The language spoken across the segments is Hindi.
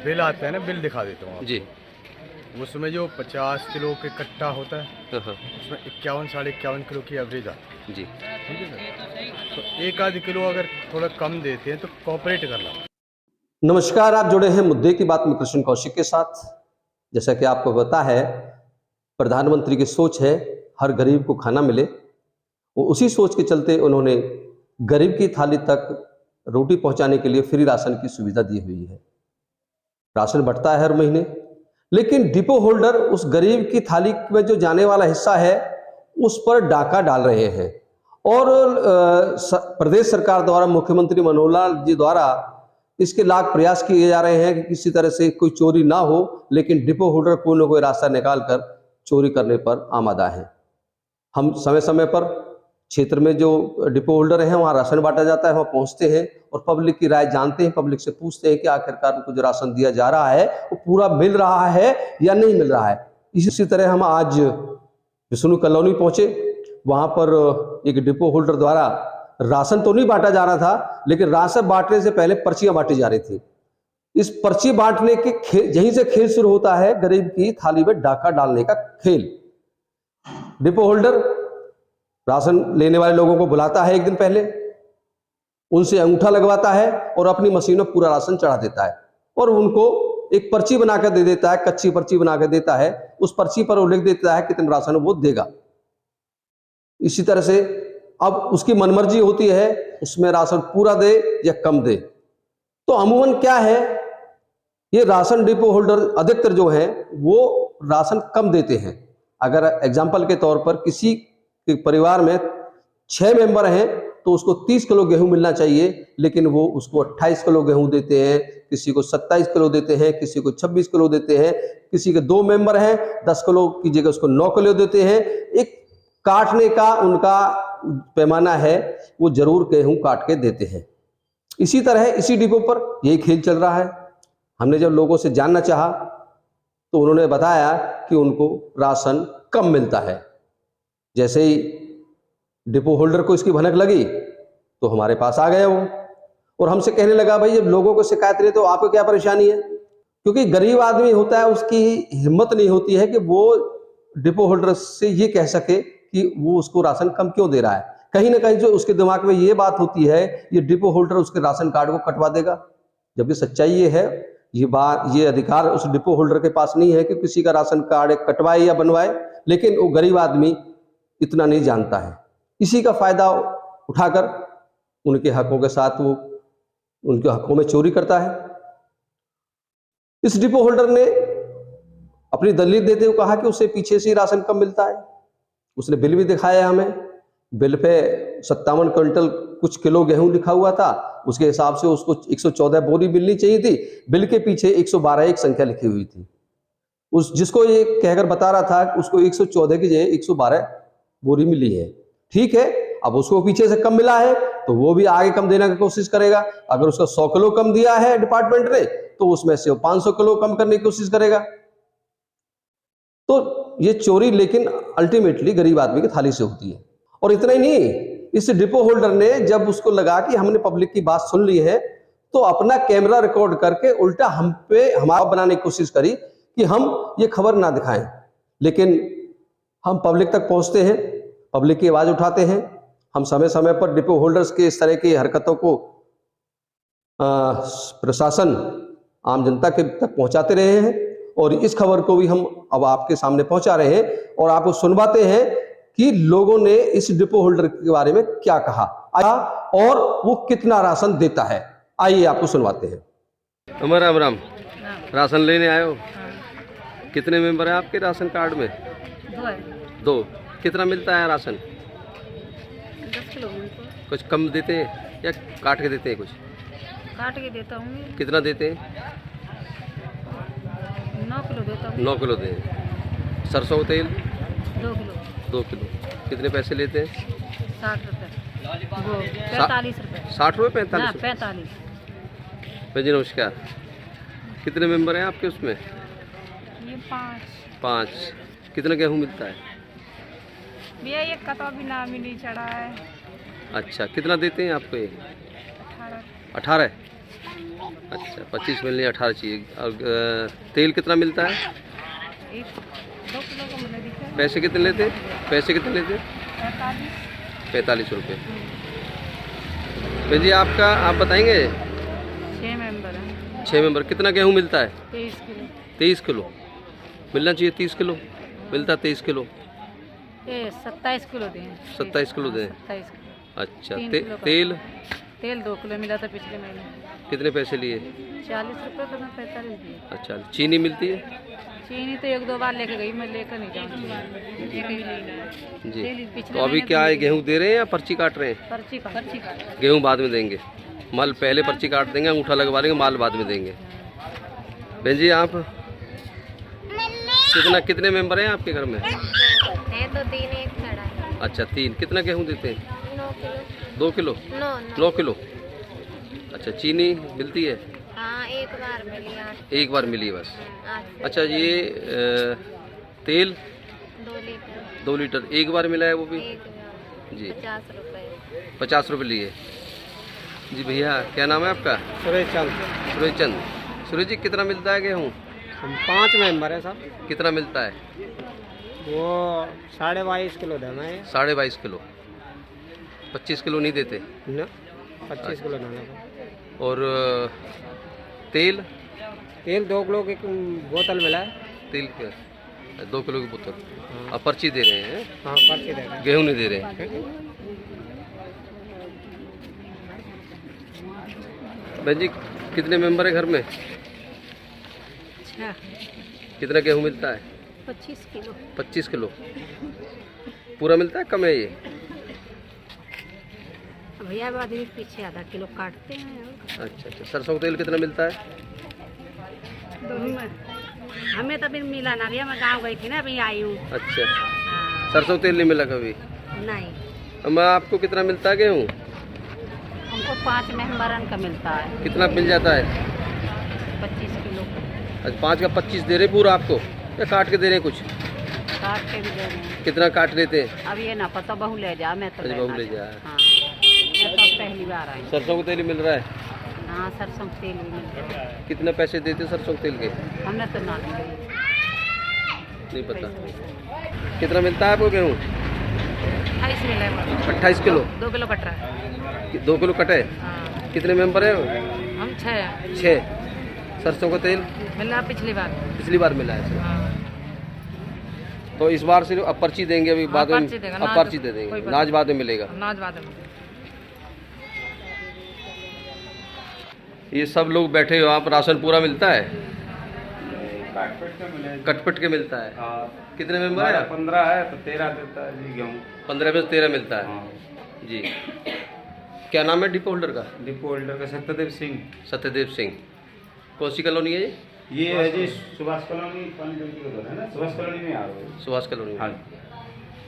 बिल आता है ना, बिल दिखा देता हूँ जी। आपको। उसमें जो 50 किलो के कट्टा होता है, उसमें 51 साढ़े 51 किलो की एवरेज आती है। जी। ठीक है सर। तो एक आध किलो अगर थोड़ा कम देते हैं तो कॉपरेट करना। नमस्कार, आप जुड़े हैं मुद्दे की बात में कृष्ण कौशिक के साथ। जैसा कि आपको पता है, प्रधानमंत्री की सोच है हर गरीब को खाना मिले। वो उसी सोच के चलते उन्होंने गरीब की थाली तक रोटी पहुंचाने के लिए फ्री राशन की सुविधा दी हुई है। राशन बढ़ता है हर महीने, लेकिन डिपो होल्डर उस गरीब की थाली में जो जाने वाला हिस्सा है उस पर डाका डाल रहे हैं। और प्रदेश सरकार द्वारा, मुख्यमंत्री मनोहर लाल जी द्वारा इसके लाख प्रयास किए जा रहे हैं कि किसी तरह से कोई चोरी ना हो, लेकिन डिपो होल्डर कोई ना कोई रास्ता निकाल कर चोरी करने पर आमादा है। हम समय समय पर क्षेत्र में जो डिपो होल्डर हैं वहाँ राशन बांटा जाता है, वहाँ पहुँचते हैं और पब्लिक की राय जानते हैं, पब्लिक से पूछते हैं कि आखिरकार उनको जो राशन दिया जा रहा है वो पूरा मिल रहा है या नहीं मिल रहा है। इसी तरह हम आज विष्णु कॉलोनी पहुँचे। वहाँ पर एक डिपो होल्डर द्वारा राशन तो नहीं बांटा जा रहा था, लेकिन राशन बांटने से पहले पर्चियां बांटी जा रही थी। इस पर्ची बांटने के यहीं से खेल शुरू होता है, गरीब की थाली में डाका डालने का खेल। डिपो होल्डर राशन लेने वाले लोगों को बुलाता है एक दिन पहले, उनसे अंगूठा लगवाता है और अपनी मशीन में पूरा राशन चढ़ा देता है और उनको एक पर्ची बनाकर दे देता है, कच्ची पर्ची बनाकर देता है। उस पर्ची पर वो लिख देता है कितने राशन वो देगा। इसी तरह से अब उसकी मनमर्जी होती है उसमें राशन पूरा दे या कम दे। तो अमूमन क्या है, ये राशन डिपो होल्डर अधिकतर जो है वो राशन कम देते हैं। अगर एग्जाम्पल के तौर पर किसी के परिवार में 6 मेंबर हैं तो उसको 30 किलो गेहूं मिलना चाहिए, लेकिन वो उसको 28 किलो गेहूं देते हैं, किसी को 27 किलो देते हैं, किसी को 26 किलो देते हैं। किसी के 2 मेंबर हैं, 10 किलो की जगह उसको 9 किलो देते हैं। एक काटने का उनका पैमाना है, वो जरूर गेहूं काट के देते हैं। इसी तरह इसी डिपो पर यही खेल चल रहा है। हमने जब लोगों से जानना चाहा तो उन्होंने बताया कि उनको राशन कम मिलता है। जैसे ही डिपो होल्डर को इसकी भनक लगी तो हमारे पास आ गया वो और हमसे कहने लगा, भाई जब लोगों को शिकायत रही तो आपको क्या परेशानी है? क्योंकि गरीब आदमी होता है, उसकी हिम्मत नहीं होती है कि वो डिपो होल्डर से ये कह सके कि वो उसको राशन कम क्यों दे रहा है। कहीं ना कहीं जो उसके दिमाग में ये बात होती है, ये डिपो होल्डर उसके राशन कार्ड को कटवा देगा। जबकि सच्चाई ये है, ये अधिकार उस डिपो होल्डर के पास नहीं है कि किसी का राशन कार्ड कटवाए या बनवाए, लेकिन वो गरीब आदमी इतना नहीं जानता है। इसी का फायदा उठाकर उनके हकों के साथ वो उनके हकों में चोरी करता है। इस डिपो होल्डर ने अपनी दलील देते हुए कहा कि उसे पीछे से ही राशन कम मिलता है। उसने बिल भी दिखाया हमें। बिल पे 57 क्विंटल कुछ किलो गेहूं लिखा हुआ था। उसके हिसाब से उसको 114 बोरी मिलनी चाहिए थी। बिल के पीछे 112 एक संख्या लिखी हुई थी। उस जिसको ये कहकर बता रहा था उसको 114 की जगह 112 बोरी मिली है। ठीक है, अब उसको पीछे से कम मिला है तो वो भी आगे कम देने की कोशिश करेगा। अगर उसका 100 किलो कम दिया है डिपार्टमेंट ने तो उसमें से 500 किलो कम करने की कोशिश करेगा। तो ये चोरी लेकिन अल्टीमेटली गरीब आदमी की थाली से होती है। और इतना ही नहीं, इस डिपो होल्डर ने जब उसको लगा कि हमने पब्लिक की बात सुन ली है तो अपना कैमरा रिकॉर्ड करके उल्टा हम पे हमारा बनाने की कोशिश करी कि हम ये खबर ना दिखाएं। लेकिन हम पब्लिक तक पहुंचते हैं, पब्लिक की आवाज उठाते हैं। हम समय समय पर डिपो होल्डर्स के इस तरह की हरकतों को प्रशासन आम जनता के तक पहुंचाते रहे हैं और इस खबर को भी हम अब आपके सामने पहुंचा रहे हैं और आपको सुनवाते हैं कि लोगों ने इस डिपो होल्डर के बारे में क्या कहा और वो कितना राशन देता है। आइए आपको सुनवाते हैं। अमर राम राम, राशन लेने आए हो? कितने मेंबर हैं आपके राशन कार्ड में? 2 है। 2। कितना मिलता है राशन? 10 किलो। कुछ कम देते हैं या काट के देते हैं? कुछ काट के देता हूँ। कितना देते हैं? 9 किलो देता हूँ। 9 किलो दें। सरसों का तेल 2 किलो। 2 किलो। कितने पैसे लेते हैं? 60 रुपये। वो 45 रुपये। 60 रुपये 45? हाँ, 45। जी नमस्कार। कितने मेंबर हैं आपके उसमें? ये 5। कितना गेहूँ मिलता है? भैया ये कटवा भी नाम ही नहीं चढ़ा है। अच्छा, कितना देते हैं आपको ये? 18। 18? अच्छा 25 मिलनी 18 चाहिए। और तेल कितना मिलता है? एक 2 किलो का मुझे दिखा है। पैसे कितने लेते? पैसे कितने लेते? 45 रुपये। जी आपका आप बताएंगे? 6 मेंबर हैं। 6 मेंबर। कितना गेहूँ मिलता है? 23 किलो। 23 किलो मिलना चाहिए। 30 किलो मिलता, 23 किलो। ये 27 किलो दें। 27 किलो दें। 27 किलो। अच्छा 3 किलो का। तेल तेल 2 किलो मिला था पिछले महीने। कितने पैसे लिए? 40 रुपये तो मैं 45 दिए। अच्छा चीनी मिलती है? चीनी तो 1-2 बार लेके गई, मैं लेकर नहीं जाऊँगी। जी। तो अभी क्या है, गेहूँ दे रहे हैं या पर्ची काट रहे हैं? पर्ची का। गेहूँ बाद में देंगे, माल पहले पर्ची काट देंगे, अंगूठा लगवा देंगे, माल बाद में देंगे। बहन जी आप कितने मेंबर हैं आपके घर में? है तो 3, एक खड़ा है। अच्छा 3। कितना गेहूँ देते हैं? 9 किलो। 2 किलो? 9 किलो। अच्छा चीनी मिलती है? हाँ, एक बार मिली 8। एक बार मिली है बस। 8 अच्छा ये तेल 2 लीटर। 2 लीटर एक बार मिला है वो भी? एक बार जी 50 रुपए। 50 रुपये लिए। जी भैया क्या नाम है आपका? सुरेश चंद। सूरज चंद। सूरज जी कितना मिलता है गेहूँ? हम 5 मेंबर हैं साहब। कितना मिलता है? वो 22.5 किलो देना है 22.5 किलो। 25 किलो नहीं देते? ना, 25 किलो देना है। और तेल? तेल 2 किलो की बोतल मिला है। तेल क्या 2 किलो की बोतल। अब पर्ची दे रहे हैं? हाँ पर्ची दे रहे हैं। गेहूँ नहीं दे रहे हैं। बहन जी कितने मेंबर है घर में? अच्छा कितना गेहूँ मिलता है? 25 किलो। 25 किलो पूरा मिलता है, कम है ये? भैया बाद में पीछे आधा किलो काटते हैं। अच्छा अच्छा सरसों का तेल कितना मिलता है? हमें तो अभी मिला ना भैया, मैं गाँव गई थी ना, अभी आई हूँ। अच्छा हाँ, सरसों का तेल नहीं मिला कभी? नहीं अब आपको कितना मिलता है गेहूँ? हमको 5 मेंबरन का मिलता है। कितना मिल जाता है? 25 किलो अच्छा 5 का 25 दे रहे पूरा आपको या काट के दे रहे हैं कुछ? काट के भी दे रहे हैं। कितना काट लेते हैं? अब ये ना पता बहू ले जा, मैं तो अच्छा, लेना बहू ले जा। जा। हाँ, मैं तो पहली बार आई। सरसों का तेल ही मिल रहा है? हाँ सरसों का तेल भी मिलता है। कितना पैसे देते सरसों के तेल के? हमने तो ना नहीं पता। कितना मिलता है आपको गेहूँ? 28 मिला है। 28 किलो। 2 किलो कट रहा है। 2 किलो कटे। हाँ, कितने मेंबर है? हम 6 6। सरसों का तेल मिला पिछली बार। पिछली बार मिला है सर। हाँ, तो इस बार सिर्फ अब पर्ची देंगे, अभी बाद में पर्ची देगा, अब नाज- पर्ची दे कोई देंगे, बात नाज बाद में मिलेगा। अनाज बाद में। ये सब लोग बैठे हो आप, राशन पूरा मिलता है? कटपट के मिलता है। कितने मेंबर है? 15 है तो 13 देता है जी गेहूँ। 15 में 13 मिलता है। हाँ। जी क्या नाम है डिपो होल्डर का? डिपो होल्डर का सत्यदेव सिंह। सत्यदेव सिंह। कौन सी कॉलोनी है ये? ये है जी सुभाष कॉलोनी, है ना, सुभाष कॉलोनी में आ रहे हो। सुभाष कॉलोनी। हाँ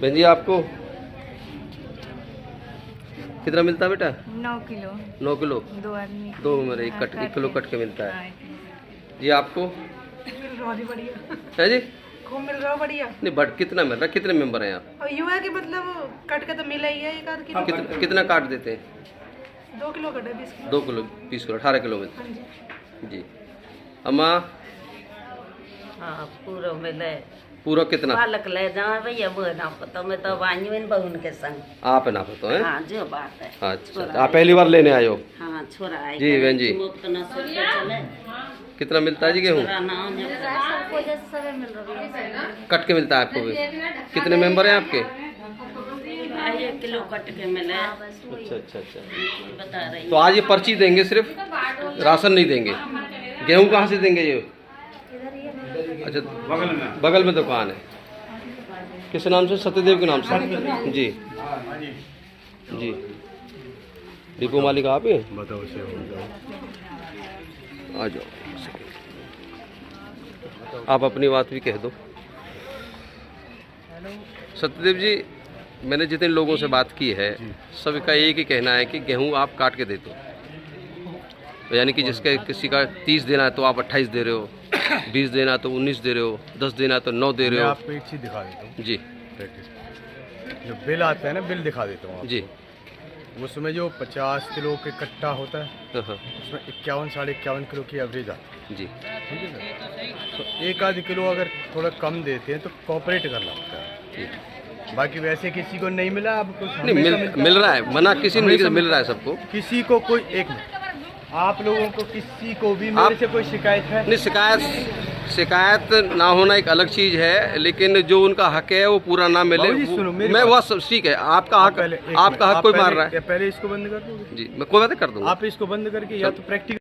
बहन जी आपको कितना मिलता है बेटा? 9 किलो 9 किलो। 2 आदमी। 2 मेरे 1 किलो कट के मिलता है। जी आपको मिल रहा है बढ़िया। है जी? खूब मिल रहा है बढ़िया। नहीं बट कितना मिल रहा है? कितने मेंबर हैं आप? और युवा के मतलब कट के तो मिला ही है, 1 किलो। कितना काट देते हैं? 2 किलो कटे 20 किलो। 2 किलो 20 किलो 18 किलो मिलता हाँ जी। है। जी अम्मा हाँ पूरा मिले पूरा कितना? बालक ले जाओ भैया वो ना पता मैं तो वायु इन बहुन के संग। आप है ना पता है? हाँ जो बात है। अच्छा आप पहली बार लेने आए हो? हाँ छोरा है जी, बहन जी। मुफ्त न सोच के चले कितना मिलता है जी गेहूँ? छोरा ना होने सबको जैसे सब मिल रहा है। कट के मिलता है आपको भी? कितने मेंबर हैं आपके? 1 किलो कट के मिले अच्छा अच्छा अच्छा। बता रही तो आज ये पर्ची देंगे सिर्फ, राशन नहीं देंगे। गेहूँ कहाँ से देंगे ये? अच्छा बगल में दुकान है। किस नाम से? सत्यदेव के नाम से। जी जी डिपो मालिक आप ही? बताओ से हो जाओ। आ जाओ आप अपनी बात भी कह दो। सत्यदेव जी मैंने जितने लोगों से बात की है सभी का एक ही कहना है कि गेहूं आप काट के दे दो। तो यानी कि जिसका किसी का 30 देना है तो आप 28 दे रहे हो, 20 देना है तो 19 दे रहे हो, 10 देना है तो 9 दे मैं रहे हो। आपको एक चीज़ दिखा देता हूँ जी प्रैक्टिस। जो बिल आता है ना, बिल दिखा देता हूँ आपको। जी उसमें जो 50 किलो के कट्टा होता है उसमें 51 साढ़े 51 किलो की एवरेज आती जी। है, ठीक है सर। तो एक आध किलो अगर थोड़ा कम देते हैं तो कॉपरेट करना होता है। बाकी वैसे किसी को नहीं मिला, आपको नहीं मिल रहा है, मना किसी ने नहीं, मिल रहा है सबको। किसी को कोई एक मिनट, आप लोगों को किसी को भी मेरे से कोई शिकायत है? नहीं, शिकायत ना होना एक अलग चीज़ है, लेकिन जो उनका हक है वो पूरा ना मिले, बाबूजी सुनो, मेरी मैं बात। वो ठीक है, आपका हक, पहले आपका हक कोई मार रहा है पहले इसको बंद कर दो जी। मैं कोई बात कर दूंगा। आप इसको बंद करके या तो प्रैक्टिकल